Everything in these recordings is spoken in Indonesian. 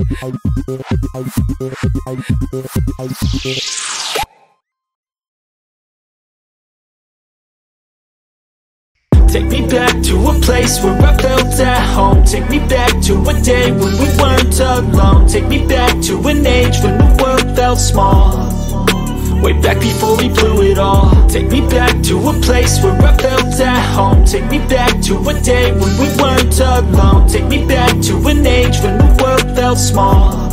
Take me back to a place where I felt at home. Take me back to a day when we weren't alone. Take me back to an age when the world felt small. Way back before we blew it all. Take me back to a place where I felt at home. Take me back to a day when we weren't alone. Take me back to an age when the world felt small.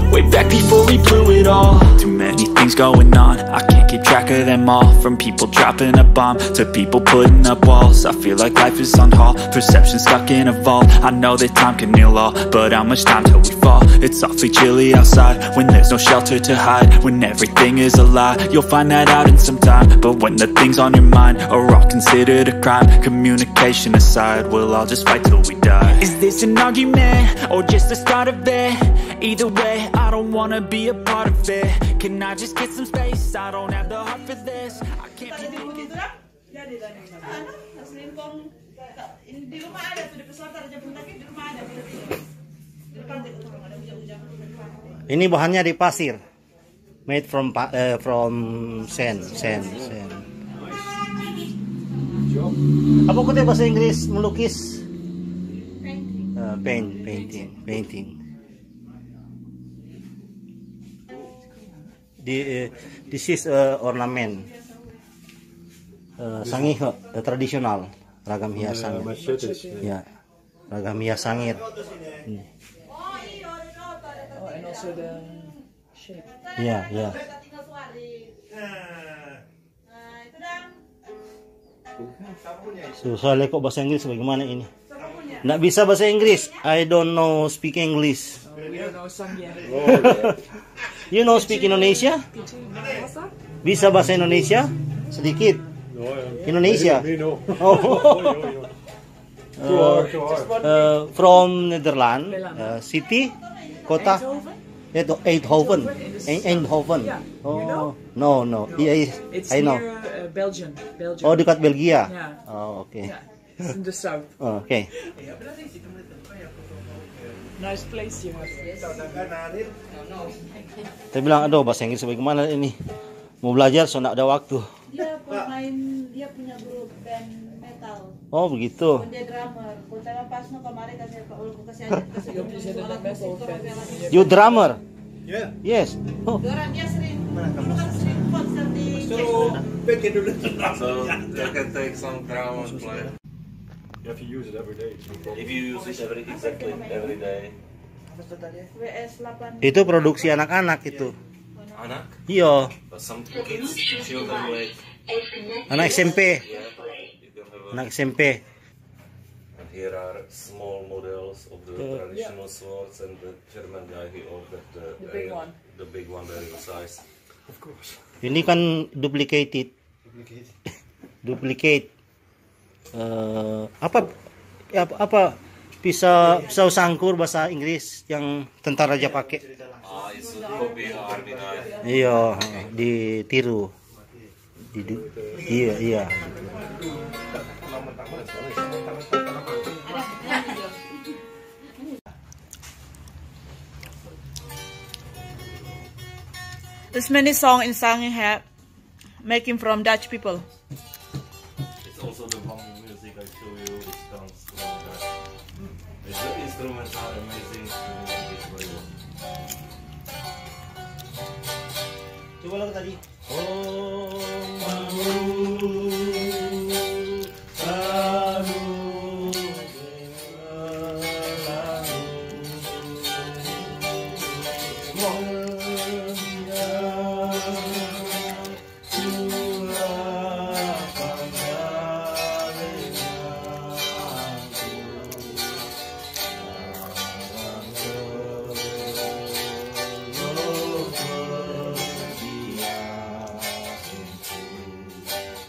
Way back before we blew it all. Too many things going on, I can't keep track of them all. From people dropping a bomb to people putting up walls. I feel like life is on hold, perception stuck in a vault. I know that time can heal all, but how much time till we fall? It's awfully chilly outside when there's no shelter to hide. When everything is a lie, you'll find that out in some time. But when the things on your mind are all considered a crime, communication aside, we'll all just fight till we die. Is this an argument or just the start of it? Either way, I don't wanna be a part of it. Can I just get some space? I don't have the heart for this. I can't be thinking. Di rumah ada tuh, di pesawat ada jabung kaki, di rumah ada. Ini bahannya di pasir, made from sand. Apa kutip bahasa Inggris melukis? Painting. This is ornament, sangir tradisional, ragam hiasan. Ya, ragam hias sangir. And also the shape. Ya. Soalnya kok bahasa Inggris bagaimana ini? Nggak bisa bahasa Inggris. I don't know speak English. We don't know sangir. You know speak Indonesia? Bisa bahasa Indonesia? Sedikit. Indonesia. From Netherlands, city, kota. Eindhoven. Oh, no. It's I know. near Belgium. Oh, dekat Belgia. Yeah. Oh, oke. Yeah. It's in the south. Oh, oke. Nice place you have. Saya bilang, aduh bahasa Inggris bagaimana ini? Mau belajar, so nggak ada waktu. Dia pemain, dia punya grup band metal. Oh begitu. Dia drummer. Kota pas no kemarin kasih Pak Ul kasih aja You drummer? Yeah. Yes. Oh. Dia sering konser di. So you can take some crown and play. have to use it every day. If you use it every day. WS 8. Itu produksi anak-anak itu. Anak? Iya. But some kids, children like. Anak SMP. Yeah, you can have a. Anak SMP. And here are small models of the traditional swords, and the German guy he ordered the big one. The big one, very good size. Of course. Ini kan duplicate. Apa pisau sangkur bahasa Inggris yang tentara aja pakai. It's a copy army knife. Iya, ditiru. Iya. There's many songs in Sangir making from Dutch people. It's also the bamboo music I show you. It comes from that. The instruments are amazing. The music is very good. Coba lagu tadi.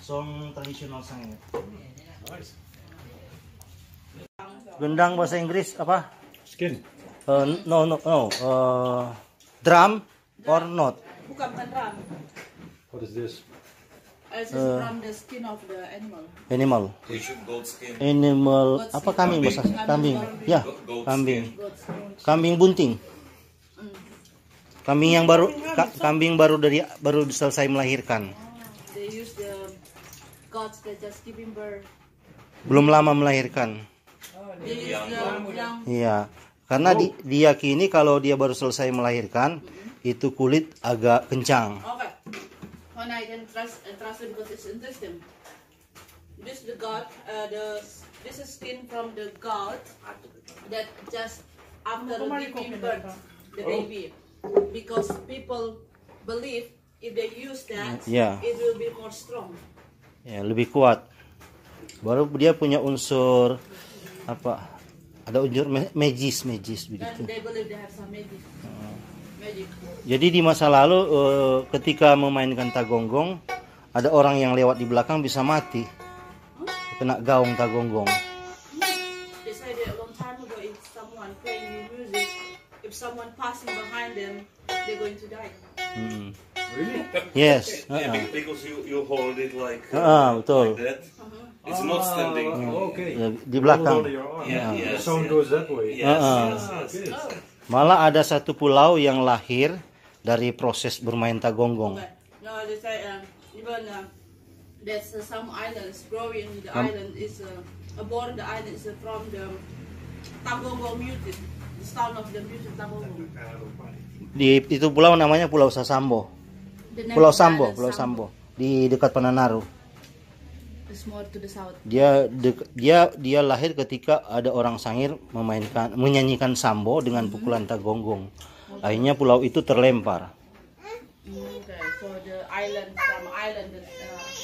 Song tradisional Sangir. Gendang bahasa Inggris apa? Skin. No. Drum or not? Bukan drum. What is this? It's from the skin of the animal. Animal. We should goat skin. Animal apa kambing bahasa kambing? Ya, Goat kambing. skin. Kambing bunting. Kambing baru selesai melahirkan. They use the goats that just giving birth. Belum lama melahirkan. They use the young. Iya. Karena diyakini kalau dia baru selesai melahirkan, itu kulit agak kencang. Okay. When I can trust it because it's interesting. This the goat, this is skin from the goat that just after giving birth the baby, because people believe if they use that, it will be more strong. Ya, lebih kuat. Baru dia punya unsur apa? Ada unsur magis begitu. And they believe they have some magic. Jadi di masa lalu ketika memainkan tagonggong, ada orang yang lewat di belakang bisa mati. Kena gaung tagonggong. They say that a long time ago, if someone playing music, if someone passing behind them, they're going to die. Really? Yes. Because you hold it like betul. that. It's not standing. Okay. Ya, di belakang. Under your arm. Yeah, The sound goes that way. Yes. Malah ada satu pulau yang lahir dari proses bermain tagonggong. Okay. No, they say even there's some islands growing. The island is born. The island is from the tagonggong music. The sound of the music tagonggong. Di itu pulau namanya Pulau Sasambo. The name Pulau of the Sambo, island, Pulau Sambo di dekat Pananaru. It's more to the south. Dia lahir ketika ada orang Sangir menyanyikan sambo dengan pukulan tagonggong. Akhirnya pulau itu terlempar. Okay, so the island from island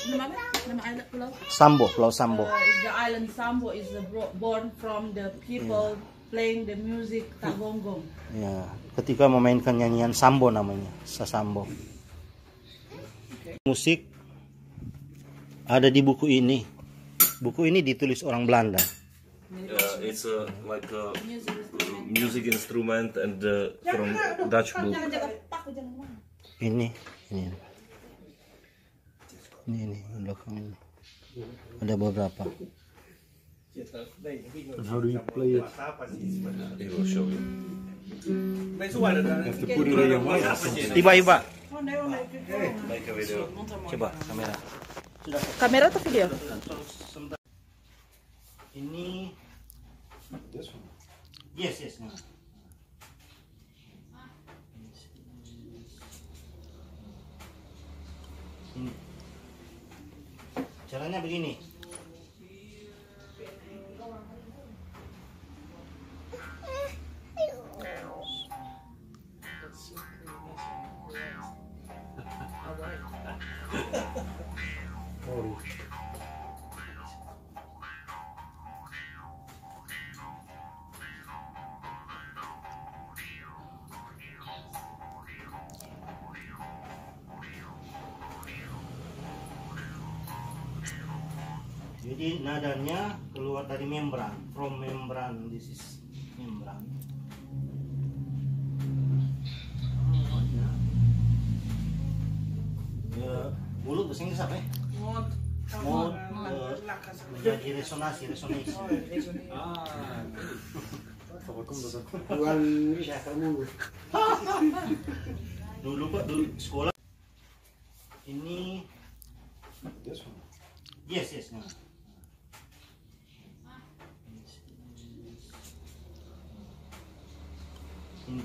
nama island pulau? Sambo, Pulau Sambo. The island Sambo is born from the people playing the music tagonggong. Ya, ketika memainkan nyanyian sambo namanya, sasambo. Musik ada di buku ini. Buku ini ditulis orang Belanda. It's like a music instrument and from Dutch book. Ini belakang ini. Ada beberapa. And how do you play it? He will show you. You have to put it on your mic or something. Iba. Make a video. Coba kamera. Kamera atau video? Ini This one. yes. Ini. Caranya begini. Oh. Jadi nadanya keluar dari membran, from membran, this is membran. Mulut bahasa Inggris apa ya? Mode menjadi resonasi. Dulu sekolah ini This one. yes. Ini.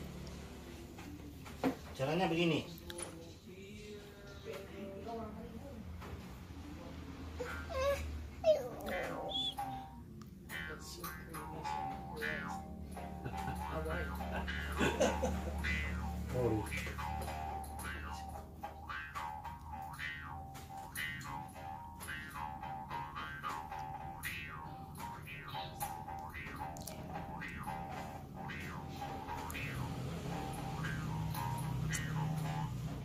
Caranya begini. Oh.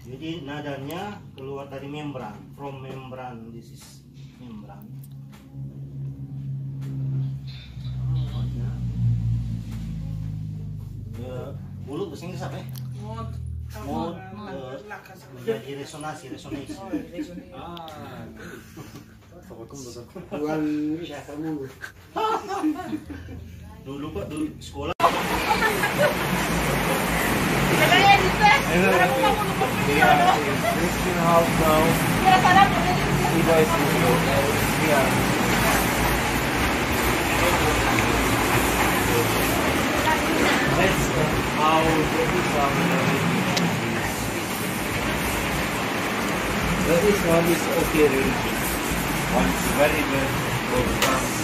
Jadi nadanya keluar dari membran, from membran, this is membran. Mulut bahasa Inggris apa ya? Mode menjadi resonasi. Dulu sekolah Christian house now. Iba is here. That's how the Islam that is how this okay religion. Once very bad goes down.